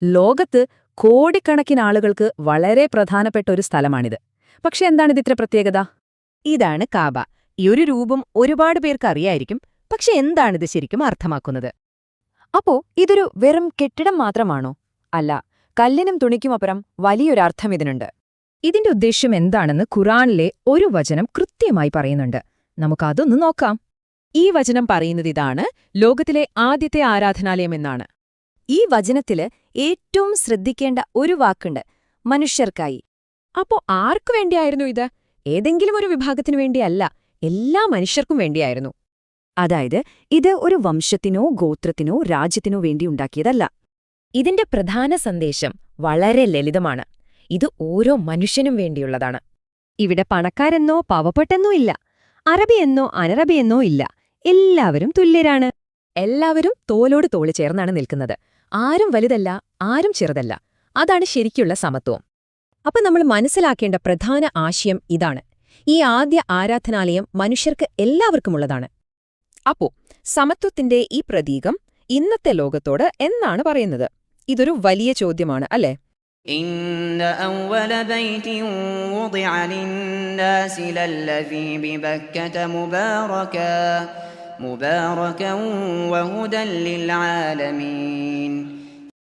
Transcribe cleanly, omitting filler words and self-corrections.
ലോകത്ത് കോടിക്കണക്കിന് ആളുകൾക്ക് വളരെ പ്രധാനപ്പെട്ട ഒരു സ്ഥലമാണിത്. പക്ഷെ എന്താണിതിത്ര പ്രത്യേകത? ഇതാണ് കാബ. ഈ ഒരു രൂപം ഒരുപാട് പേർക്ക് അറിയായിരിക്കും. പക്ഷെ എന്താണിത് ശരിക്കും അർത്ഥമാക്കുന്നത്? അപ്പോ ഇതൊരു വെറും കെട്ടിടം മാത്രമാണോ? അല്ല, കല്ലിനും തുണിക്കുമപ്പുറം വലിയൊരർത്ഥം ഇതിനുണ്ട്. ഇതിന്റെ ഉദ്ദേശ്യം എന്താണെന്ന് ഖുറാനിലെ ഒരു വചനം കൃത്യമായി പറയുന്നുണ്ട്. നമുക്കതൊന്ന് നോക്കാം. ഈ വചനം പറയുന്നതിതാണ് ലോകത്തിലെ ആദ്യത്തെ ആരാധനാലയം എന്നാണ്. ഈ വചനത്തില് ഏറ്റവും ശ്രദ്ധിക്കേണ്ട ഒരു വാക്കുണ്ട്: മനുഷ്യർക്കായി. അപ്പോ ആർക്കു വേണ്ടിയായിരുന്നു ഇത്? ഏതെങ്കിലും ഒരു വിഭാഗത്തിനു വേണ്ടിയല്ല, എല്ലാ മനുഷ്യർക്കും വേണ്ടിയായിരുന്നു. അതായത് ഇത് ഒരു വംശത്തിനോ ഗോത്രത്തിനോ രാജ്യത്തിനോ വേണ്ടി ഉണ്ടാക്കിയതല്ല. ഇതിന്റെ പ്രധാന സന്ദേശം വളരെ ലളിതമാണ്. ഇത് ഓരോ മനുഷ്യനും വേണ്ടിയുള്ളതാണ്. ഇവിടെ പണക്കാരെന്നോ പാവപ്പെട്ടെന്നോ ഇല്ല, അറബിയെന്നോ അനറബിയെന്നോ ഇല്ല. എല്ലാവരും തുല്യരാണ്. എല്ലാവരും തോളോട് തോള് ചേർന്നാണ് നിൽക്കുന്നത്. ആരും വലുതല്ല, ആരും ചെറുതല്ല. അതാണ് ശരിക്കുള്ള സമത്വം. അപ്പൊ നമ്മൾ മനസ്സിലാക്കേണ്ട പ്രധാന ആശയം ഇതാണ്: ഈ ആദ്യ ആരാധനാലയം മനുഷ്യർക്ക് എല്ലാവർക്കുമുള്ളതാണ്. അപ്പോ സമത്വത്തിന്റെ ഈ പ്രതീകം ഇന്നത്തെ ലോകത്തോട് എന്നാണ് പറയുന്നത്? ഇതൊരു വലിയ ചോദ്യമാണ്, അല്ലേ? إن أول بيت وضع للناس للذي ببكة مباركا وهدى للعالمين